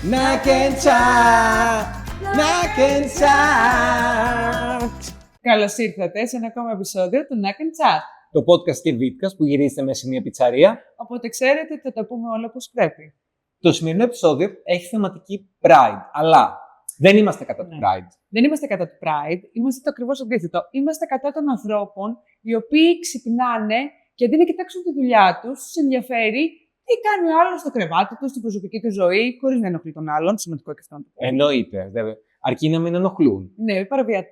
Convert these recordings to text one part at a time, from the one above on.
Knock and chat! Knock and chat! Καλώς ήρθατε σε ένα ακόμα επεισόδιο του Knock and Chat. Το podcast και βίντεο που γυρίζεται μέσα σε μια πιτσαρία. Οπότε ξέρετε ότι θα τα πούμε όλα όπως πρέπει. Το σημερινό επεισόδιο έχει θεματική Pride, αλλά δεν είμαστε κατά του Pride. Δεν είμαστε κατά του Pride, είμαστε το ακριβώς αντίθετο. Είμαστε κατά των ανθρώπων οι οποίοι ξυπνάνε και αντί να κοιτάξουν τη δουλειά τους, τους ενδιαφέρει τι κάνει ο άλλος στο κρεβάτι του, στην προσωπική του ζωή, χωρίς να ενοχλεί τον άλλον. Σημαντικό και αυτό να το πω. Εννοείται, βέβαια. Αρκεί να μην ενοχλούν. Ναι, παραβιάται.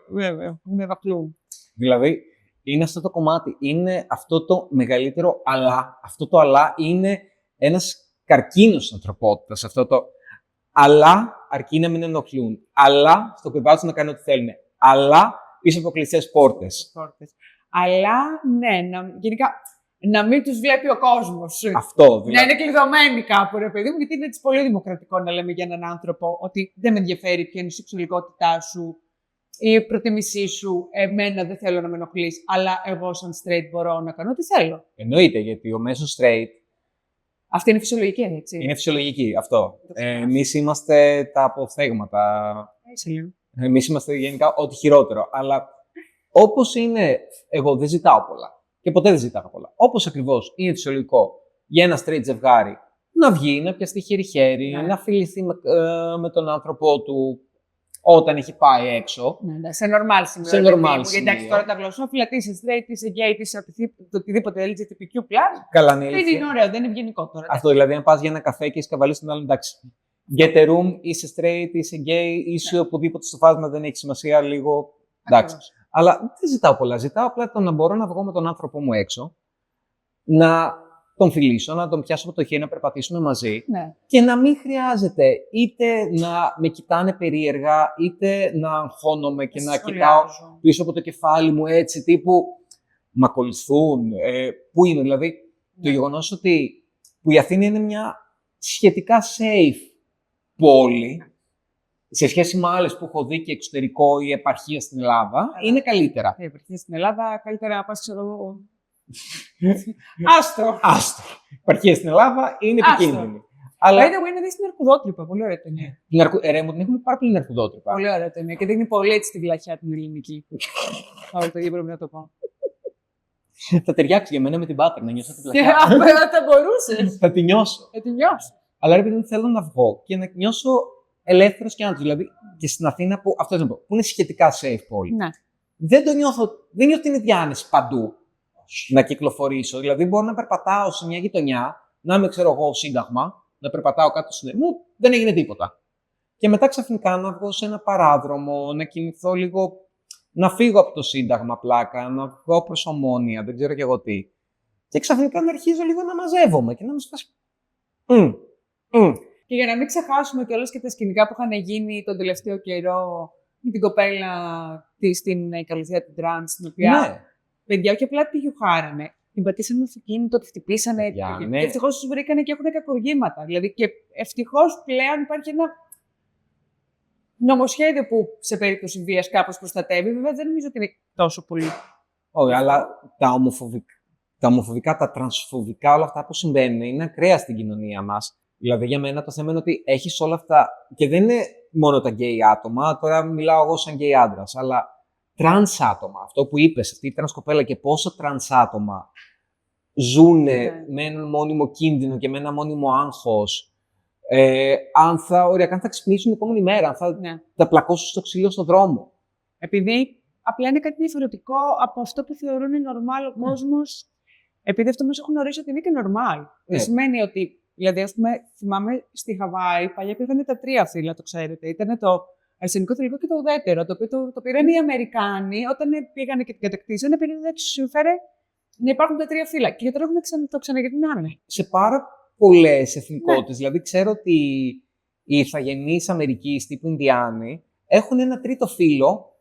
Βέβαια, μην ενοχλούν. Δηλαδή, είναι αυτό το κομμάτι. Είναι αυτό το μεγαλύτερο αλλά. Αυτό το αλλά είναι ένας καρκίνος της ανθρωπότητας. Αυτό το αλλά αρκεί να μην ενοχλούν. Αλλά στο κρεβάτι τους να κάνουν ό,τι θέλουν. Αλλά πίσω από κλειστές πόρτες. Αλλά, ναι, γενικά, να μην τους βλέπει ο κόσμος. Αυτό, δηλαδή. Να είναι κλειδωμένοι κάπου, ρε παιδί μου, γιατί είναι έτσι πολύ δημοκρατικό να λέμε για έναν άνθρωπο ότι δεν με ενδιαφέρει ποια είναι η σεξουαλικότητά σου ή η προτίμησή σου. Εμένα δεν θέλω να με ενοχλείς, αλλά εγώ, σαν straight, μπορώ να κάνω ό,τι θέλω. Εννοείται, γιατί ο μέσος straight. Αυτή είναι φυσιολογική, έτσι. Είναι φυσιολογική, αυτό. Εμείς είμαστε τα αποφθέγματα. Εμείς είμαστε γενικά ό,τι χειρότερο. Αλλά όπως είναι, εγώ δεν ζητάω πολλά. Και ποτέ δεν ζητάω πολλά. Όπως ακριβώς είναι φυσιολογικό για ένα straight ζευγάρι να βγει, να πιαστεί χέρι-χέρι, να φιληθεί με τον άνθρωπό του όταν έχει πάει έξω. Ναι, σε normal σημείο. Σε normal σημείο. Εντάξει, τώρα τα γλωσσόφυλλα, τι είσαι straight, τι είσαι gay, τι είσαι οτιδήποτε LGBTQ+. Καλά, δεν είναι ωραίο, δεν είναι ευγενικό τώρα. Αυτό δηλαδή, αν πας για ένα καφέ και είσαι καβαλείς τον άλλον, εντάξει. Get a room, είσαι straight, είσαι gay, είσαι οπουδήποτε στο φάσμα, δεν έχει σημασία λίγο. Εντάξει. Αλλά δεν ζητάω πολλά. Ζητάω απλά το να μπορώ να βγω με τον άνθρωπό μου έξω, να τον φιλήσω, να τον πιάσω από το χέρι, να περπατήσουμε μαζί και να μην χρειάζεται είτε να με κοιτάνε περίεργα, είτε να αγχώνομαι και να κοιτάω πίσω από το κεφάλι μου έτσι, τύπου μ' ακολουθούν, πού είμαι. Δηλαδή, το γεγονός ότι που η Αθήνα είναι μια σχετικά safe πόλη, σε σχέση με άλλες που έχω δει και εξωτερικό ή επαρχία στην Ελλάδα, είναι καλύτερα. Η επαρχία στην Ελλάδα, καλύτερα να πας, ξέρω εγώ. Άστρο. Η επαρχία στην Ελλάδα είναι επικίνδυνη. Αλλά είναι να δεις την Αρκουδότρυπα. Πολύ ωραία ταινία. Ρε μου, την έχουμε πάρα πολύ Αρκουδότρυπα. Πολύ ωραία ταινία και δείχνει πολύ έτσι τη βλαχιά την ελληνική. Όλο το ίδιο πρέπει να το πω. Θα ταιριάξει για μένα με την Πάτρα, να νιώσω τη βλαχιά. Θα μπορούσες. Θα τη νιώσω. Αλλά ρε παιδί, θέλω να βγω και να νιώσω ελεύθερος και άνθρωπος. Δηλαδή και στην Αθήνα που, αυτό να πω, που είναι σχετικά safe πόλη. Ναι. Δεν το νιώθω, δεν νιώθω την διάνεση παντού να κυκλοφορήσω. Δηλαδή μπορώ να περπατάω σε μια γειτονιά, να είμαι, ξέρω εγώ, Σύνταγμα, να περπατάω κάτω στην μου, δεν έγινε τίποτα. Και μετά ξαφνικά να βγω σε ένα παράδρομο, να κινηθώ λίγο, να φύγω από το Σύνταγμα πλάκα, να βγω προς Ομόνια, δεν ξέρω κι εγώ τι. Και ξαφνικά να αρχίζω λίγο να μαζεύομαι και να μου σπάσει. Και για να μην ξεχάσουμε κιόλας και τα σκηνικά που είχαν γίνει τον τελευταίο καιρό με την κοπέλα της στην Ικαλοθέα του Τρανς, την οποία παιδιά όχι απλά τη γιουχάρανε, την πατήσανε με αυτοκίνητο, τη χτυπήσανε. Και ευτυχώς τους βρήκανε και έχουν κακουργήματα. Δηλαδή και ευτυχώς πλέον υπάρχει ένα νομοσχέδιο που σε περίπτωση βίας κάπως προστατεύει. Βέβαια δεν νομίζω ότι είναι τόσο πολύ. Όχι, αλλά τα ομοφοβικά, τα τρανσφοβικά, όλα αυτά που συμβαίνουν είναι ακραία στην κοινωνία μας. Δηλαδή, για μένα το θέμα είναι ότι έχεις όλα αυτά. Και δεν είναι μόνο τα γκέι άτομα, τώρα μιλάω εγώ σαν γκέι άντρας, αλλά τρανς άτομα. Αυτό που είπες, αυτή η τρανς κοπέλα και πόσα τρανς άτομα ζουν με έναν μόνιμο κίνδυνο και με ένα μόνιμο άγχος. Αν θα ξυπνήσουν την επόμενη μέρα, αν θα πλακώσουν στο ξύλο στον δρόμο. Επειδή απλά είναι κάτι διαφορετικό από αυτό που θεωρούν normal ο κόσμος, επειδή αυτό μας έχουν ορίσει ότι είναι και normal. Δεν σημαίνει ότι. Δηλαδή, ας πούμε, θυμάμαι στη Χαβάη, παλιά υπήρχαν τα 3 φύλλα, το ξέρετε. Ήταν το αρσενικό, θηλυκό και το ουδέτερο, το οποίο το πήραν οι Αμερικάνοι όταν πήγανε και την κατακτήσανε, επειδή δεν τους συμφέρε να υπάρχουν τα 3 φύλλα. Και τώρα έχουν το ξαναγυρνάνε. Σε πάρα πολλές εθνικότητες. Δηλαδή, ξέρω ότι οι ηθαγενείς Αμερικής τύπου Ινδιάνοι έχουν ένα 3ο φύλλο,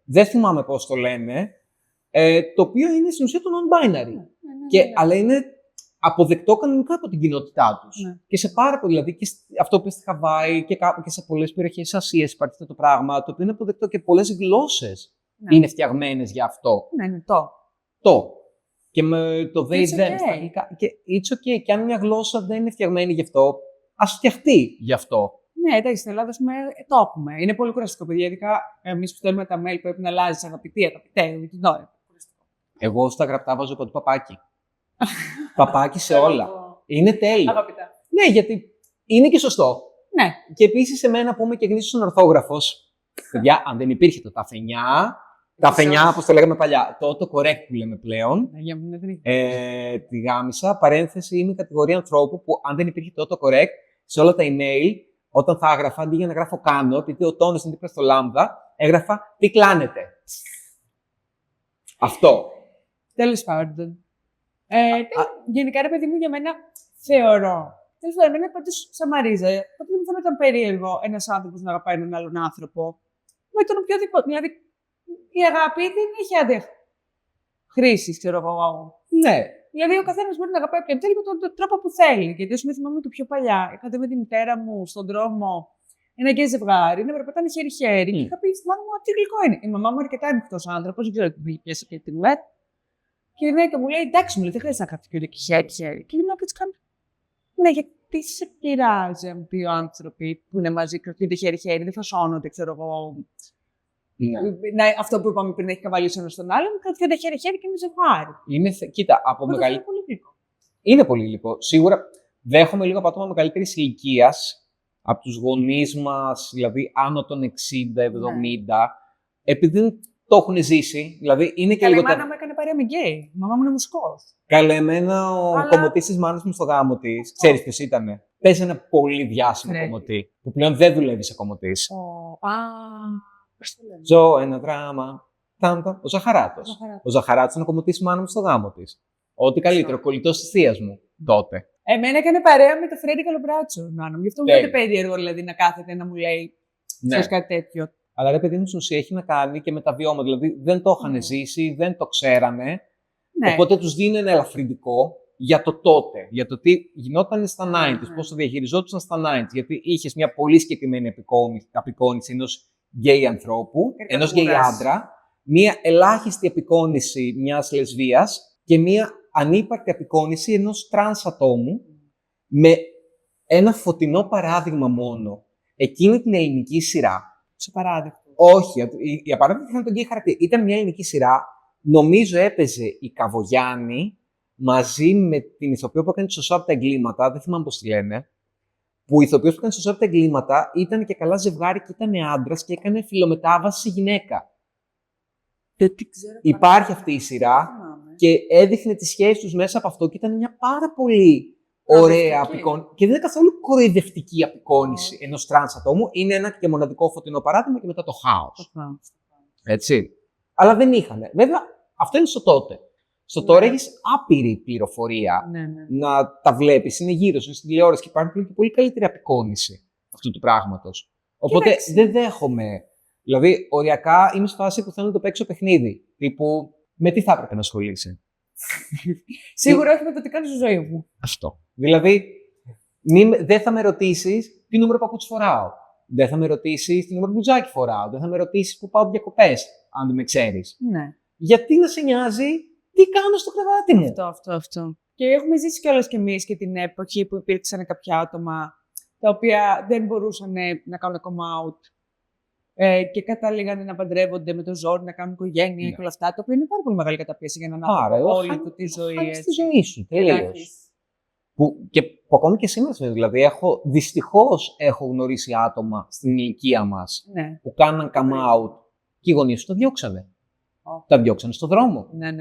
δεν θυμάμαι πώς το λένε, το οποίο είναι στην ουσία το non-binary. Αλλά είναι αποδεκτό κανονικά από την κοινότητά τους. Και σε πάρα πολύ, δηλαδή και αυτό που στη Χαβάη και κάπου και σε πολλές περιοχές της Ασίας υπάρχει αυτό το πράγμα, το οποίο είναι αποδεκτό και πολλές γλώσσες είναι φτιαγμένες για αυτό. Ναι, είναι το. Και με το they, them. Και it's okay. Και αν μια γλώσσα δεν είναι φτιαγμένη γι' αυτό, ας φτιαχτεί γι' αυτό. Ναι, εντάξει, στην Ελλάδα το έχουμε. Είναι πολύ κουραστικό, παιδιά. Ειδικά εμείς που στέλνουμε τα mail πρέπει να αλλάζει αγαπητέ, με την ώρα. Εγώ στα γραπτά βάζω παντού παπάκι. Παπάκι σε όλα. Είναι τέλειο. Αγαπητά. Ναι, γιατί είναι και σωστό. Ναι. Και επίσης, εμένα που είμαι και γνήσιος ορθόγραφος, παιδιά, αν δεν υπήρχε το ταφενιά, όπως το λέγαμε παλιά, το autocorrect που λέμε πλέον, τη γάμισα, παρένθεση, είμαι η κατηγορία ανθρώπου που αν δεν υπήρχε το autocorrect, σε όλα τα email, όταν θα έγραφα, αντί για να γράφω κάνω, επειδή ο τόνος είναι δίπλα στο λάμδα, έγραφα τι κλάνετε. Αυτό. Τέλος πάντων. Γενικά, ρε παιδί μου, για μένα θεωρώ. Τέλος πάντων, εμένα πάντως σαν Μαρίζα, ποτέ δεν μου φαίνονταν περίεργο ένας άνθρωπος να αγαπάει έναν άλλον άνθρωπο. Με τον οποιοδήποτε. Δηλαδή, η αγάπη δεν έχει χρήσεις, ξέρω εγώ. Ναι. Δηλαδή, ο καθένας μπορεί να αγαπάει όποιον θέλει με τον τρόπο που θέλει. Γιατί όσο με θυμάμαι το πιο παλιά, είχατε με τη μητέρα μου στον δρόμο ένα γκέι ζευγάρι, να περπατάνε χέρι-χέρι. Και είχα πει στη μάνα μου ότι γλυκό είναι. Η μαμά μου αρκετά ανοιχτό άνθρωπο, δεν ξέρω τι πιέσα και την ουέτ. Και η γυναίκα μου λέει: εντάξει, μου λέει, δεν χρειάζεται να κάθεται και χέρι-χέρι. Και η γυναίκα τη κάνει: ναι, γιατί σε πειράζει αν δύο άνθρωποι που είναι μαζί κρατούνται χέρι-χέρι, δεν φασώνονται, ξέρω εγώ. Ναι. Αυτό που είπαμε πριν, έχει καβαλήσει ένα στον άλλον, κρατιόνται χέρι-χέρι και είναι ζευγάρι. Κοίτα, από μεγαλύτερη. Είναι πολύ γλυκό. Σίγουρα δέχομαι λίγο από άτομα μεγαλύτερη ηλικία, από τους γονείς μας, δηλαδή άνω των 60-70, επειδή δεν το έχουν ζήσει. Δηλαδή είναι και λίγο. Η μάνα μου έκανε παρέα με γκέι. Η μαμά μου είναι μουσικός. Καλέ, εμένα ο κομμωτής της μάνας μου στο γάμο της, ξέρεις ποιος ήτανε. Παίζει ένα πολύ διάσημο κομμωτή, που πλέον δεν δουλεύει σε κομμωτής. Ζω ένα δράμα. Ο Ζαχαράτος. Ο Ζαχαράτος είναι ο κομμωτής της μάνας μου στο γάμο της. Ό,τι καλύτερο, κολλητός της θείας μου τότε. Εμένα έκανε παρέα με το Φρέντι Καλομπράτσο, μάνα μου. Γι' αυτό μου φαίνεται περίεργο δηλαδή να κάθεται να μου λέει κάτι τέτοιο. Αλλά ρε παιδί μου, στην ουσία έχει να κάνει και με τα βιώματα. Δηλαδή δεν το είχαν ζήσει, δεν το ξέρανε. Ναι. Οπότε τους δίνει ένα ελαφρυντικό για το τότε. Για το τι γινόταν στα 90s, πώς το διαχειριζόντουσαν στα 90s. Γιατί είχε μια πολύ συγκεκριμένη απεικόνηση ενός γκέι ανθρώπου, ενός γκέι άντρα, μια ελάχιστη απεικόνηση μιας λεσβίας και μια ανύπαρκτη απεικόνηση ενός τρανς ατόμου με ένα φωτεινό παράδειγμα μόνο. Εκείνη την ελληνική σειρά. Σε παράδειγμα. Όχι, η απαράδεκτη ήταν τον γκέι χαρακτήρα. Ήταν μια ελληνική σειρά, νομίζω έπαιζε η Καβογιάννη μαζί με την ηθοποιό που έκανε σωστά από τα εγκλήματα, δεν θυμάμαι πώς τη λένε, που η ηθοποιός που έκανε σωστά από τα εγκλήματα ήταν και καλά ζευγάρι και ήταν άντρας και έκανε φιλομετάβαση σε γυναίκα. Υπάρχει αυτή η σειρά και έδειχνε τις σχέσεις τους μέσα από αυτό και ήταν μια πάρα πολύ ωραία απεικόνηση. Και δεν είναι καθόλου κοροϊδευτική απεικόνηση ενός τρανς ατόμου. Είναι ένα και μοναδικό φωτεινό παράδειγμα και μετά το χάος. Έτσι. Αλλά δεν είχαν. Βέβαια, αυτό είναι στο τότε. Στο τώρα έχεις άπειρη πληροφορία να τα βλέπεις. Είναι γύρω σου, είναι στην τηλεόραση και υπάρχει και πολύ καλύτερη απεικόνηση αυτού του πράγματος. Οπότε δεν δέχομαι. Δηλαδή, οριακά είμαι στη φάση που θέλω να το παίξω παιχνίδι. Τύπου, με τι θα έπρεπε να ασχολείσαι. Σίγουρα όχι με το τι κάνω στη ζωή μου. Αυτό. Δηλαδή, δεν θα με ρωτήσεις τι νούμερο παπούτσι φοράω. Δεν θα με ρωτήσεις τι νούμερο μπλουζάκι φοράω. Δεν θα με ρωτήσεις που πάω διακοπές, αν δεν με ξέρεις. Ναι. Γιατί να σε νοιάζει τι κάνω στο κρεβάτι μου. Αυτό. Και έχουμε ζήσει κιόλας κι εμείς και την εποχή που υπήρξαν κάποια άτομα τα οποία δεν μπορούσαν να κάνουν come out. Και κατάληγαν να παντρεύονται με το ζόρι, να κάνουν οικογένεια και όλα αυτά. Το οποίο είναι πάρα πολύ μεγάλη καταπίεση για έναν άνθρωπο. Όλη του τη ζωή. Στη ζωή σου, τελείως. Που ακόμη και σήμερα, δηλαδή, δυστυχώς έχω γνωρίσει άτομα στην ηλικία μας που κάναν come out και οι γονείς τους το διώξανε. Τα διώξανε στον δρόμο. Ναι.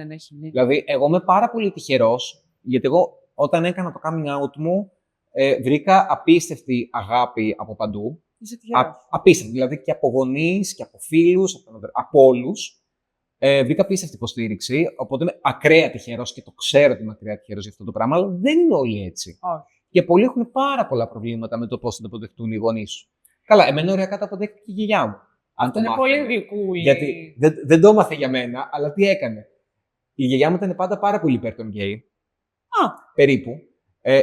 Δηλαδή, εγώ είμαι πάρα πολύ τυχερός, γιατί εγώ όταν έκανα το coming out μου, βρήκα απίστευτη αγάπη από παντού. Απίστευτη, δηλαδή και από γονείς και από φίλους, από όλους. Βρήκα απίστευτη υποστήριξη, οπότε είμαι ακραία τυχερός και το ξέρω ότι είμαι ακραία τυχερός για αυτό το πράγμα, αλλά δεν είναι όλοι έτσι. Και πολλοί έχουν πάρα πολλά προβλήματα με το πώς θα το αποδεχτούν οι γονείς σου. Καλά, εμένα ωριακά το αποδέχτηκε η γιαγιά μου. Αυτό είναι πολύ γλυκούλη. Γιατί δεν το έμαθε για μένα, αλλά τι έκανε. Η γιαγιά μου ήταν πάντα πάρα πολύ υπέρ των γκέι. Περίπου.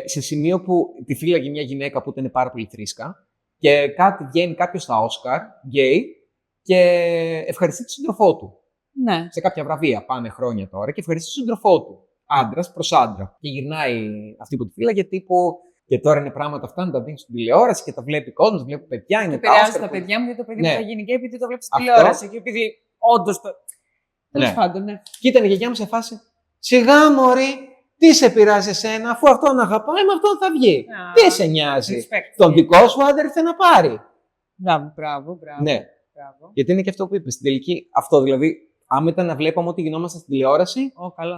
Σε σημείο που τη φύλαγε μια γυναίκα που ήταν πάρα πολύ θρήσκα και βγαίνει κάποιος στα Όσκαρ, γκέι, και ευχαριστεί τον σύντροφό του. Ναι. Σε κάποια βραβεία πάνε χρόνια τώρα και ευχαριστεί τον σύντροφό του. Άντρας προς άντρα. Και γυρνάει αυτή που τη φύλαγε τύπου Και τώρα είναι πράγματα αυτά να τα δίνει στην τηλεόραση και τα βλέπει κόσμο, βλέπει παιδιά. Είναι επηρεάζει τα παιδιά μου, γιατί το παιδί μου θα γίνει και επειδή το βλέπει στην τηλεόραση. Και επειδή όντω το. Τέλος πάντων, ναι. Και ήταν η γιαγιά μου σε φάση. Σιγά, μωρή, τι σε πειράζει εσένα, αφού αυτόν αγαπάει, με αυτόν θα βγει. Τι σε νοιάζει. Τον δικό σου άδερφε να πάρει. Μπράβο. Ναι. Γιατί είναι και αυτό που είπε. Στην τελική, αυτό δηλαδή, άμα ήταν να βλέπαμε ό,τι γινόμασταν στην τηλεόραση,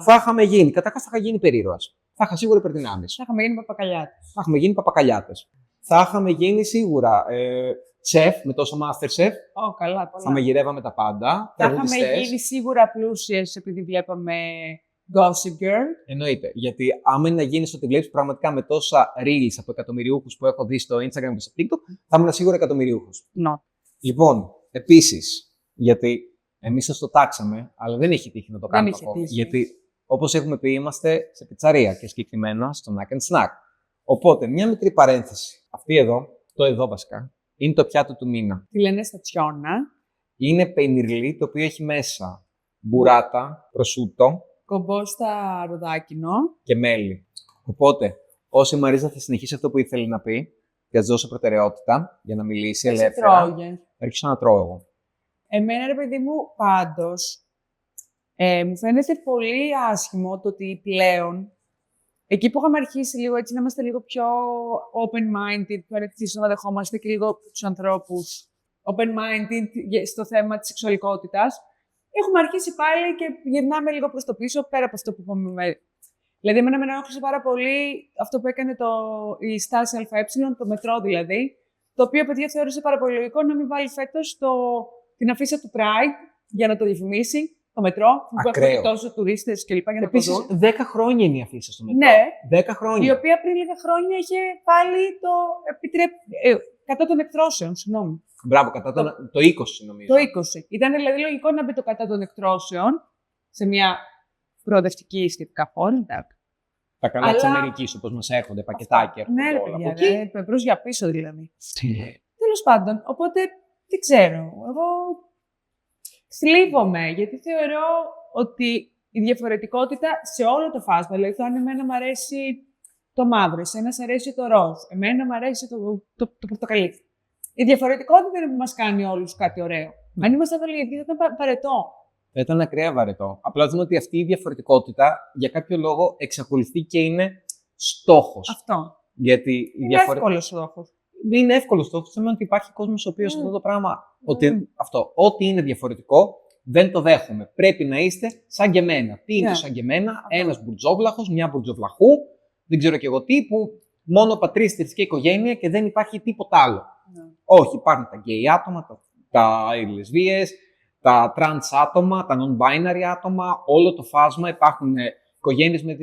θα είχαμε γίνει. Καταρχάς θα είχα γίνει περίρωας. Θα είχα σίγουρα υπερδυνάμεις. Θα είχαμε γίνει παπακαλιάτες. Θα είχαμε γίνει παπακαλιάτες. Θα είχαμε γίνει σίγουρα σεφ, με τόσο Masterchef. Καλά. Θα μαγειρεύαμε τα πάντα. Θα είχαμε γίνει σίγουρα πλούσιες επειδή βλέπαμε Gossip Girl. Εννοείται. Γιατί άμα είναι να γίνει ό,τι βλέπει πραγματικά με τόσα reels από εκατομμυριούχους που έχω δει στο Instagram και στο TikTok, θα ήμουν σίγουρα εκατομμυριούχος. Λοιπόν, επίσης, γιατί εμείς σας το τάξαμε, αλλά δεν έχει τύχει να το κάνουμε ακόμα. Γιατί, όπως έχουμε πει, είμαστε σε πιτσαρία και συγκεκριμένα στο Knack and Snack. Οπότε, μια μικρή παρένθεση. Αυτή εδώ, το εδώ βασικά, είναι το πιάτο του μήνα. Τι λένε στατσιόνα. Είναι πενιρλί, το οποίο έχει μέσα μπουράτα, προσούτο, κομπόστα ροδάκινο και μέλι. Οπότε, όσο η Μαρίζα θα συνεχίσει αυτό που ήθελε να πει, και ας δώσω προτεραιότητα για να μιλήσει ελεύθερα. Θα αρχίσω να τρώω εγώ. Εμένα, ρε παιδί μου, πάντως, μου φαίνεται πολύ άσχημο το ότι πλέον, εκεί που είχαμε αρχίσει λίγο έτσι να είμαστε λίγο πιο open-minded, πιο ανοιχτοί να δεχόμαστε και λίγο τους ανθρώπους open-minded στο θέμα της σεξουαλικότητας, έχουμε αρχίσει πάλι και γυρνάμε λίγο προς το πίσω, πέρα από αυτό που είπαμε. Δηλαδή, εμένα με ενόχλησε πάρα πολύ αυτό που έκανε η στάση ΑΕ, το μετρό δηλαδή, το οποίο, παιδιά, θεώρησε πάρα πολύ λογικό να μην βάλει φέτος την αφίσα του Pride για να το διαφημίσει, το μετρό, που έχουν τόσο τουρίστες κλπ. Επίσης, 10 χρόνια είναι η αφίσα στο μετρό. Ναι, 10 χρόνια. Η οποία πριν λίγα χρόνια είχε πάλι το κατά των εκτρώσεων, συγγνώμη. Μπράβο, κατά το 20 νομίζω. Το 20. Ήταν δηλαδή λογικό να μπει το κατά των εκτρώσεων σε μια προοδευτική σχετικά χώρα. Τα καλά της Αμερικής, όπως μας έρχονται, πακετάκια. Ναι, ρε παιδιά, μπρος για πίσω δηλαδή. Τέλος πάντων, οπότε, τι ξέρω, εγώ θλίβομαι, γιατί θεωρώ ότι η διαφορετικότητα σε όλο το φάσμα, δηλαδή αν εμένα μου αρέσει το μαύρο, εσένα σ' αρέσει το ροζ, εμένα μου αρέσει το πορτοκαλί. Η διαφορετικότητα είναι που μας κάνει όλους κάτι ωραίο. Αν ήμασταν όλοι ίδιοι, θα ήταν βαρετό. Θα ήταν ακραία βαρετό. Απλά δούμε ότι αυτή η διαφορετικότητα για κάποιο λόγο εξακολουθεί και είναι στόχος. Αυτό. Γιατί είναι εύκολος στόχος. Είναι εύκολος στόχος. Σημαίνει ότι υπάρχει κόσμος ο οποίος αυτό το πράγμα. Ό,τι είναι διαφορετικό δεν το δέχομαι. Πρέπει να είστε σαν και εμένα. Τι είναι το σαν και εμένα, ένας μπουρτζόβλαχος, μια μπουρτζοβλαχού, δεν ξέρω και εγώ τι, που μόνο πατρίς, θρησκεία, οικογένεια και δεν υπάρχει τίποτα άλλο. Όχι, υπάρχουν τα γκέι άτομα, τα λεσβίες, τα trans άτομα, τα non-binary άτομα, όλο το φάσμα. Υπάρχουν οικογένειες με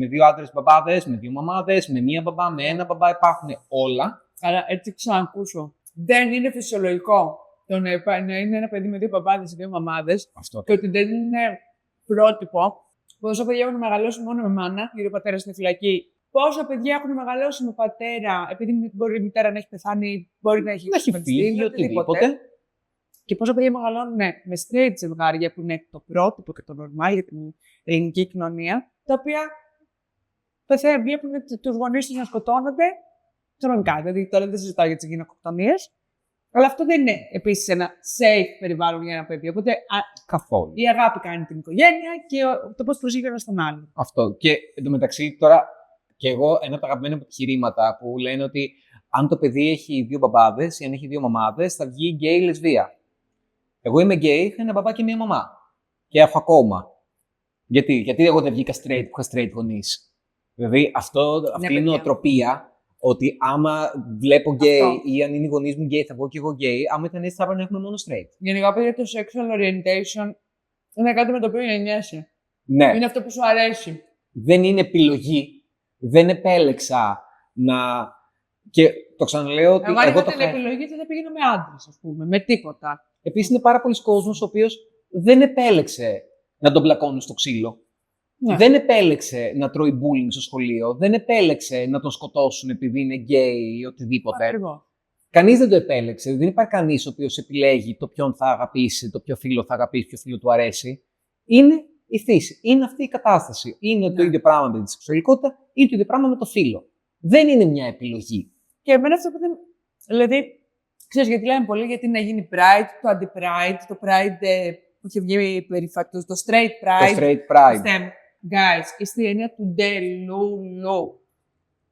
δύο άντρες μπαμπάδες, με δύο μαμάδες, με μία μπαμπά, με ένα μπαμπά, υπάρχουν όλα. Αλλά έτσι ξανακούσω. Δεν είναι φυσιολογικό το να είναι ένα παιδί με δύο μπαμπάδες και δύο μαμάδες. Αυτό. Και ότι δεν είναι πρότυπο. Πόσα παιδιά έχουν μεγαλώσει μόνο με μάνα, γιατί ο πατέρας είναι στη φυλακή. Πόσα παιδιά έχουν μεγαλώσει με πατέρα, επειδή μπορεί η μητέρα να έχει πεθάνει, μπορεί να έχει φύγει, οτιδήποτε. Και πόσα παιδιά μεγαλώνουν με straight ζευγάρια, που είναι το πρότυπο και το normal για την ελληνική κοινωνία, τα οποία βλέπουν τους γονείς τους να σκοτώνονται κανονικά. Δηλαδή, τώρα δεν συζητάω για τις γυναικοκτονίες, αλλά αυτό δεν είναι επίσης ένα safe περιβάλλον για ένα παιδί. Οπότε, καθόλου. Η αγάπη κάνει την οικογένεια και το πώς προσέχει ένα στον άλλον. Αυτό. Και εντωμεταξύ, τώρα, και εγώ, ένα από τα αγαπημένα επιχειρήματα που λένε ότι αν το παιδί έχει δύο μπαμπάδες ή αν έχει δύο μαμάδες, θα βγει γκέι λεσβία. Εγώ είμαι γκέι, είχα ένα μπαμπά και μία μαμά. Και έχω ακόμα. Γιατί εγώ δεν βγήκα straight, που είχα straight γονείς. Δηλαδή, αυτή είναι η νοοτροπία. Ότι άμα βλέπω γκέι ή αν είναι οι γονείς μου γκέι, θα βγω και εγώ γκέι. Άμα ήταν έτσι, θα έπρεπε να έχουμε μόνο straight. Γενικά, παιδιά, το sexual orientation είναι κάτι με το οποίο γεννιέσαι. Ναι. Είναι αυτό που σου αρέσει. Δεν είναι επιλογή. Δεν επέλεξα να. Και το ξαναλέω ότι. Εγώ την επιλογή δεν θα πήγαινα με άντρες, ας πούμε, με τίποτα. Επίσης, είναι πάρα πολλοί κόσμος ο οποίος δεν επέλεξε να τον πλακώνουν στο ξύλο. Ναι. Δεν επέλεξε να τρώει bullying στο σχολείο. Δεν επέλεξε να τον σκοτώσουν επειδή είναι γκέι ή οτιδήποτε. Κανείς δεν το επέλεξε. Δεν υπάρχει κανείς ο οποίος επιλέγει το ποιον θα αγαπήσει, το ποιο φίλο θα αγαπήσει, ποιο φίλο του αρέσει. Είναι η φύση. Είναι αυτή η κατάσταση. Είναι το ίδιο πράγμα με τη σεξουαλικότητα ή το ίδιο πράγμα με το φίλο. Δεν είναι μια επιλογή. Και εμένα αυτό που δεν. Δηλαδή, ξέρεις, γιατί λέμε πολύ γιατί να γίνει Pride, το Anti-Pride, το Pride που είχε βγει περίφατο, το Straight Pride. Το Straight Pride. Guys, η έννοια του ντελούλου.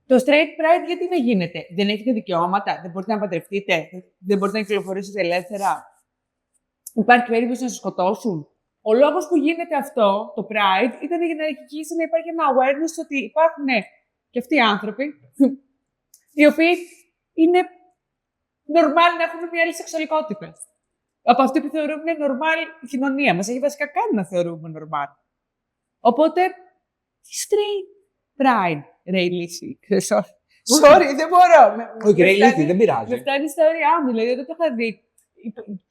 Το Straight Pride γιατί δεν γίνεται? Δεν έχετε δικαιώματα, δεν μπορείτε να παντρευτείτε, δεν μπορείτε να κυκλοφορήσετε ελεύθερα. Υπάρχει περίπτωση να σας σκοτώσουν. Ο λόγος που γίνεται αυτό, το Pride, ήταν για να αρχίσει να υπάρχει ένα awareness ότι υπάρχουν και αυτοί οι άνθρωποι, οι οποίοι είναι normal να έχουν μια άλλη σεξουαλικότητα. Από αυτή που θεωρούμε normal η κοινωνία μας. Έχει βασικά κάνει να θεωρούμε normal. Οπότε, straight pride, ρε ηλίθιοι. Sorry, δεν μπορώ. Όχι, ρε ηλίθιοι, δεν πειράζει. Με φτάνει στα όρια μου, δηλαδή δεν το είχα δει.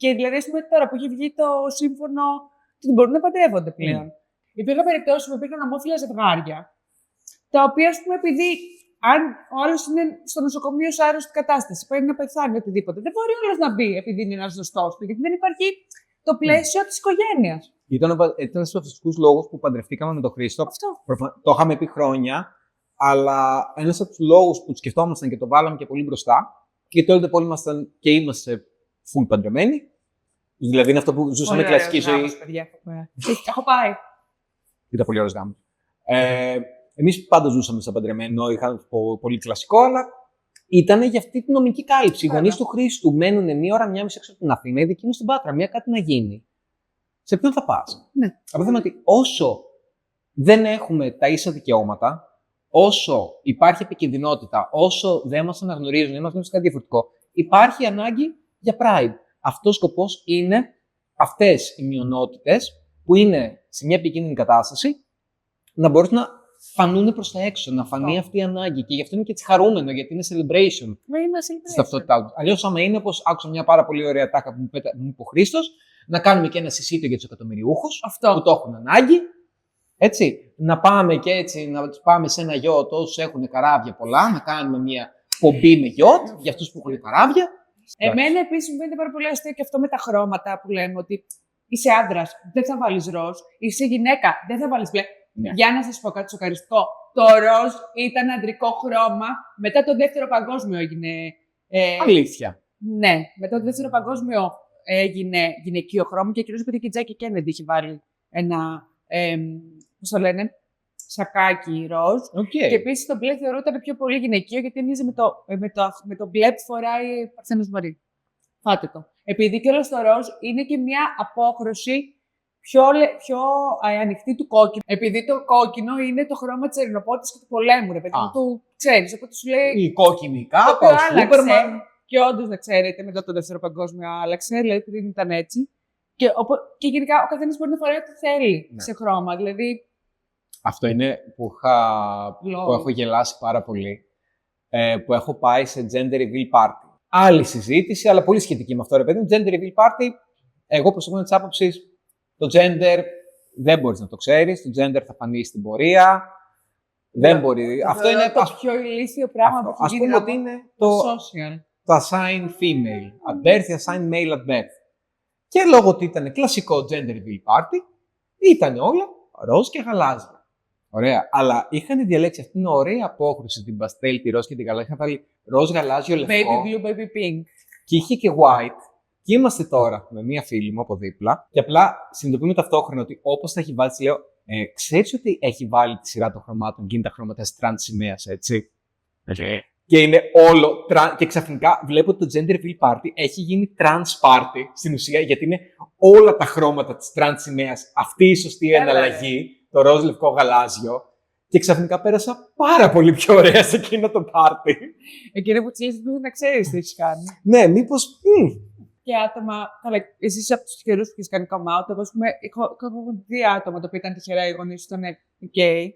Και δηλαδή, ας πούμε, τώρα που έχει βγει το σύμφωνο, ότι μπορούν να παντρεύονται πλέον. Υπήρχαν περιπτώσεις που υπήρχαν ομόφυλα ζευγάρια, τα οποία, ας πούμε, επειδή αν ο άλλος είναι στο νοσοκομείο σε άρρωστη κατάσταση, πάει να πεθάνει οτιδήποτε, δεν μπορεί όλος να μπει επειδή είναι ένας γνωστός του, γιατί δεν υπάρχει το πλαίσιο της οικογένειας. Ήταν στους αυτούς λόγους που παντρευτήκαμε με τον Χρήστο. Αυτό. Το είχαμε πει χρόνια, αλλά ένας από τους λόγους που σκεφτόμασταν και το βάλαμε και πολύ μπροστά, και τότε όλοι ήμασταν και είμαστε full παντρεμένοι. Δηλαδή είναι αυτό που ζούσαμε κλασική ζωή. Έχω πάει. Ήταν πολύ ωραίος γάμος. Εμείς πάντα ζούσαμε σαν παντρεμένο, είχαμε πολύ κλασικό, αλλά ήταν για αυτή τη νομική κάλυψη. Οι γονείς του Χρήστου μένουν μία ώρα, μία μισή έξω από την Αθήνα, ήδη εκείνο στην Πάτρα, μία κάτι να γίνει. Σε ποιον θα πας? Ναι. Από το θέμα ότι όσο δεν έχουμε τα ίσα δικαιώματα, όσο υπάρχει επικινδυνότητα, όσο δεν μας αναγνωρίζουν, δεν μας γνωρίζουν κάτι διαφορετικό, υπάρχει ανάγκη για pride. Αυτός ο σκοπός είναι αυτές οι μειονότητες που είναι σε μια επικίνδυνη κατάσταση να μπορούν να φανούν προς τα έξω, να φανεί αυτή η ανάγκη. Και γι' αυτό είναι και έτσι χαρούμενο, γιατί είναι celebration. Στην ταυτότητά του. Αλλιώς, άμα είναι, όπως άκουσα μια πάρα πολύ ωραία τάκα που μου είπε ο Χρήστος, να κάνουμε και ένα συσίτιο για τους εκατομμυριούχους που το έχουν ανάγκη. Έτσι. Να πάμε και έτσι, να πάμε σε ένα γιότ όσους έχουν καράβια πολλά, να κάνουμε μια πομπή με γιότ για αυτούς που έχουν καράβια. Εμένα επίσης μου φαίνεται πάρα πολύ αστείο και αυτό με τα χρώματα που λέμε ότι είσαι άντρας, δεν θα βάλεις ροζ, είσαι γυναίκα, δεν θα βάλεις μπλε. Ναι. Για να σας πω κάτι σοκαριστικό. Το ροζ ήταν αντρικό χρώμα. Μετά το δεύτερο παγκόσμιο έγινε. Αλήθεια. Ναι, μετά το δεύτερο παγκόσμιο έγινε γυναικείο χρώμα και κυρίως επειδή και η Τζάκη Κέννεντι είχε βάλει ένα. Πώς το λένε, σακάκι ροζ. Okay. Και επίσης το μπλε θεωρούταν πιο πολύ γυναικείο γιατί μοιάζει με το μπλε που φοράει ο Παρθένος Μαρή. Φάτε το. Επειδή και όλο το ροζ είναι και μια απόχρωση πιο ανοιχτή του κόκκινου. Επειδή το κόκκινο είναι το χρώμα της ερηνοπότητας και του πολέμου, ρε παιδί μου, του ξέρεις. Οπότε σου λέει. Η κόκκινη κάπα, ο Σούπερμαν. Και όντως να ξέρετε, μετά το δεύτερο παγκόσμιο άλλαξε, δηλαδή πριν ήταν έτσι. Και γενικά ο καθένας μπορεί να φοράει ό,τι θέλει σε χρώμα. Δηλαδή. Αυτό είναι που έχω γελάσει πάρα πολύ. Που έχω πάει σε gender reveal party. Άλλη συζήτηση, αλλά πολύ σχετική με αυτό, ρε παιδί μου. Gender reveal party, εγώ προσωπικά της άποψης. Το gender δεν μπορείς να το ξέρεις, το gender θα φανεί στην πορεία. Δεν μπορεί. Αυτό είναι το πιο ηλίθιο πράγμα που ας πούμε ότι είναι το social. Το assign female at birth, assign male at birth. Και λόγω ότι ήταν κλασικό gender reveal party, ήταν όλα ροζ και γαλάζια. Ωραία. Αλλά είχαν διαλέξει αυτήν την ωραία απόχρωση, την παστέλ, τη ροζ και την γαλάζια. Είχαν βάλει ροζ, γαλάζιο, λευκό. Baby blue, baby pink. Και είχε και white. Και είμαστε τώρα με μία φίλη μου από δίπλα και απλά συνειδητοποιούμε ταυτόχρονα ότι όπως τα έχει βάλει, λέω, ξέρεις ότι έχει βάλει τη σειρά των χρωμάτων και είναι τα χρώματα της τρανς σημαίας, έτσι. Και είναι όλο και ξαφνικά βλέπω ότι το gender reveal party έχει γίνει trans party στην ουσία, γιατί είναι όλα τα χρώματα της τρανς σημαίας αυτή η σωστή εναλλαγή, το ροζ, λευκό, γαλάζιο. Και ξαφνικά πέρασα πάρα πολύ πιο ωραία σε εκείνο το πάρτι. Εκείνο που τσίλεις πρέπει να ξέρεις τι έχεις κάνει. Ναι, μήπως. Και άτομα. Καλά, εσύ είσαι από τους τυχερούς που έχεις κάνει come out. Εγώ, ας πούμε, έχω δει άτομα τα οποία ήταν τυχερά, οι γονείς του ήταν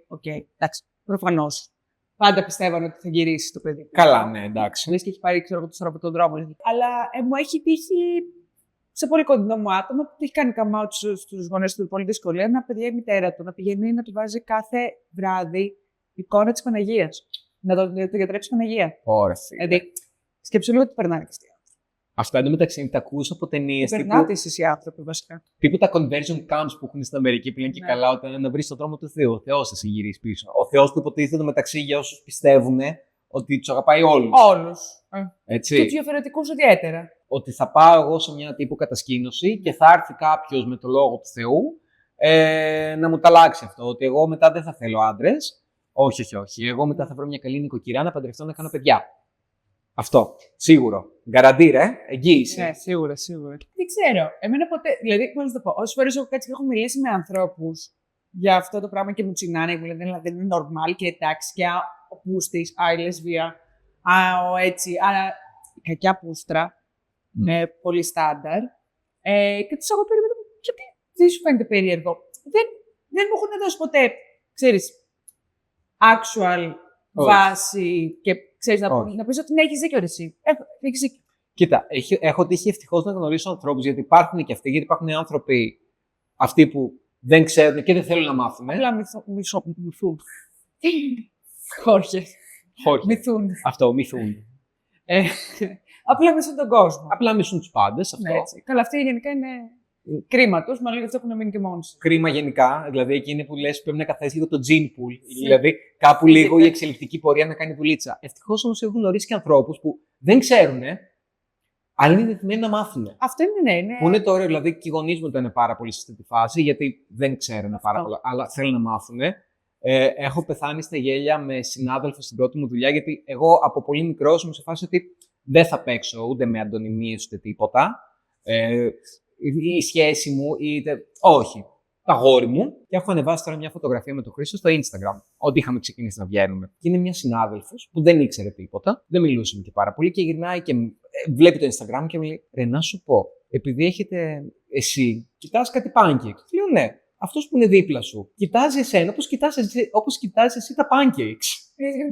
οκ, εντάξει, προφανώς. Πάντα πιστεύανε ότι θα γυρίσει το παιδί. Καλά, ναι, εντάξει. Λες και έχει πάρει, ξέρω εγώ, από τον δρόμο. Αλλά μου έχει τύχει σε πολύ κοντινό μου άτομο που έχει κάνει come out στους γονείς του πολύ δυσκολία να παιδιά η μητέρα του, να πηγαίνει να του βάζει κάθε βράδυ εικόνα της Παναγίας. Να το γιατρέψει Παναγία. Ωραία. Δηλαδή, σκέψου λίγο τι περνάνε και αυτοί. Αυτά εντωμεταξύ τα ακούς από ταινίες. Περνάτε εσείς οι άνθρωποι, βασικά. Τύπου τα conversion camps που έχουν στην Αμερική που λένε και καλά, όταν να βρεις τον δρόμο του Θεού. Ο Θεός θα σε γυρίσει πίσω. Ο Θεός που υποτίθεται μεταξύ για όσους πιστεύουν ότι τους αγαπάει όλους. Όλους. Έτσι. Και τους διαφορετικούς ιδιαίτερα. Ότι θα πάω εγώ σε μια τύπου κατασκήνωση και θα έρθει κάποιος με το λόγο του Θεού να μου τα αλλάξει αυτό. Ότι εγώ μετά δεν θα θέλω άντρες. Όχι. Εγώ μετά θα βρω μια καλή νοικοκυρά να παντρευτώ να κάνω παιδιά. Αυτό. Σίγουρο. Γκαραντί, εγγύηση. Ναι, σίγουρα. Δεν ξέρω. Εμένα ποτέ. Δηλαδή, πώς να το πω. Όσες φορές έχω κάτσει και έχω μιλήσει με ανθρώπους για αυτό το πράγμα και μου τσινάνε, μου λένε δεν είναι normal και εντάξει, και ο πούστης, η λεσβία, ο έτσι, η κακιά πούστρα. Πολύ στάνταρ. Και τους έχω πει, γιατί δεν σου φαίνεται περίεργο. Δεν μου έχουν δώσει ποτέ, ξέρεις, actual βάση και ξέρεις να πεις ότι ναι, έχεις δίκιο εσύ. Έχεις δίκιο. Κοίτα, έχω τύχει ευτυχώς να γνωρίσω ανθρώπους, γιατί υπάρχουν και αυτοί, γιατί υπάρχουν άνθρωποι αυτοί που δεν ξέρουν και δεν θέλουν να μάθουν. Απλά μυθούν. Όχι. Μυθούν. Αυτό, μυθούν. Απλά μισούν τον κόσμο. Απλά μισούν τους πάντες. Αυτό. Ναι, έτσι. Καλά, αυτοί γενικά είναι κρίμα τους, μάλλον γι' αυτό έχουν μείνει και μόνοι τους. Κρίμα γενικά. Δηλαδή, εκείνη που λες πρέπει να καθίσει λίγο το gene pool. Δηλαδή, κάπου λίγο η εξελικτική πορεία να κάνει δουλίτσα. Ευτυχώς όμως έχω γνωρίσει και ανθρώπους που δεν ξέρουν, αλλά είναι δεδομένοι να μάθουν. Αυτό είναι, ναι. Που είναι το ωραίο, δηλαδή, και οι γονείς μου ήταν πάρα πολύ σε αυτή τη φάση, γιατί δεν ξέρουν πάρα πολλά, αλλά θέλουν να μάθουν. Έχω πεθάνει στα γέλια με συνάδελφο στην πρώτη μου δουλειά, γιατί εγώ από πολύ μικρός ήμουν σε φάση ότι δεν θα παίξω ούτε με αντωνυμίες ούτε τίποτα. Η σχέση μου, όχι. Το αγόρι μου. Και έχω ανεβάσει τώρα μια φωτογραφία με τον Χρήστο στο Instagram. Ότι είχαμε ξεκινήσει να βγαίνουμε. Και είναι μια συνάδελφος που δεν ήξερε τίποτα, δεν μιλούσαμε και πάρα πολύ και γυρνάει και βλέπει το Instagram και μου λέει: Ρε, να σου πω, επειδή έχετε εσύ, κοιτάς κάτι pancakes. Λέω: Ναι. Αυτός που είναι δίπλα σου κοιτάζει εσένα όπως κοιτάζει εσύ τα pancakes.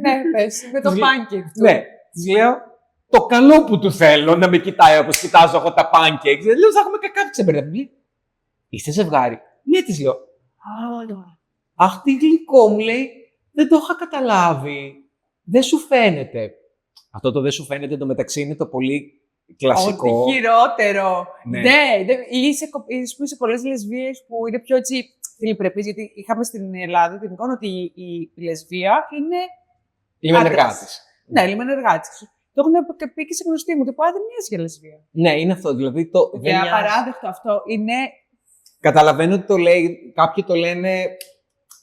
Ναι, πες, με το pancake του. Ναι, της λέω το καλό που του θέλω να με κοιτάει όπως κοιτάζω εγώ τα pancakes. Λέω, θα έχουμε κακά ξεμπερδεύει. Είστε ζευγάρι. Ναι, της λέω. Αχ, τι γλυκό, μου λέει. Δεν το είχα καταλάβει. Δεν σου φαίνεται. Αυτό το δεν σου φαίνεται εντωμεταξύ είναι το πολύ κλασικό. Ό,τι χειρότερο. Ναι. Είσαι πολλές λεσβίες που είναι πιο έτσι φιλιπρεπείς, γιατί είχαμε στην Ελλάδα την εικόνα ότι η λεσβία είναι. Λιμενεργάτης. Ναι, λιμενεργάτης. Το έχουν πει και σε γνωστή μου, ότι δεν μοιάζει για λεσβία. Ναι, είναι αυτό. Δηλαδή και απαράδεκτο αυτό. Είναι. Καταλαβαίνω ότι κάποιοι το λένε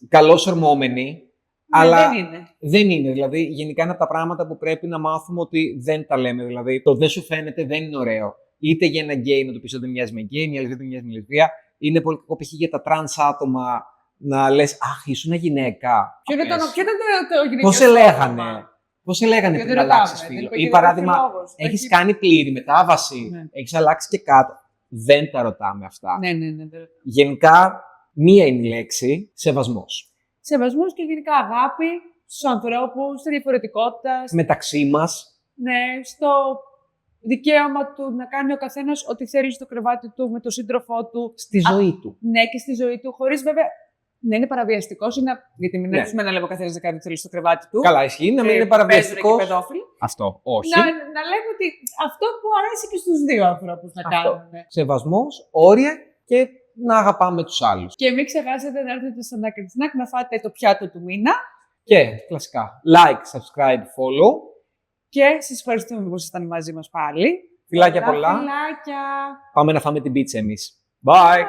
καλώς ορμόμενοι. Αλλά δεν είναι. Δηλαδή, γενικά είναι από τα πράγματα που πρέπει να μάθουμε ότι δεν τα λέμε. Δηλαδή, το δεν σου φαίνεται δεν είναι ωραίο. Είτε για ένα γκέι να το πεις ότι δεν μοιάζει με γκέι, μια λεσβία δεν μοιάζει με λεσβία. Είναι πολύ κακό π.χ. για τα τρανς άτομα να λες αχ, ήσουν γυναίκα. Ποιο ήταν το γυναικείο? Πώς σε λέγανε πριν αλλάξεις φύλο. Ή παράδειγμα, έχεις κάνει πλήρη μετάβαση, έχεις αλλάξει και κάτω. Δεν τα ρωτάμε αυτά. Ναι. Γενικά, μία είναι η λέξη σεβασμός. Σεβασμός και γενικά αγάπη στους ανθρώπους, στη διαφορετικότητα. Μεταξύ μας. Ναι, στο δικαίωμα του να κάνει ο καθένας ό,τι θέλει στο κρεβάτι του, με τον σύντροφό του. Στη ζωή του. Ναι, και στη ζωή του, χωρίς βέβαια να είναι παραβιαστικός ή γιατί μην έρθουμε να λέμε ο καθένας να κάνει ό,τι θέλει στο κρεβάτι του. Καλά, ισχύει, να μην είναι παραβιαστικός. Αυτό, όχι. Να λέμε ότι αυτό που αρέσει και στους δύο ανθρώπους να κάνουν. Σεβασμός, όρια και να αγαπάμε τους άλλους. Και μην ξεχάσετε να έρθετε στον Άκρη της ΝΑΚ να φάτε το πιάτο του μήνα. Και κλασικά, like, subscribe, follow. Και σας ευχαριστούμε που ήσασταν μαζί μας πάλι. Φιλάκια πολλά. Φιλάκια. Πάμε να φάμε την πίτσα εμείς. Bye.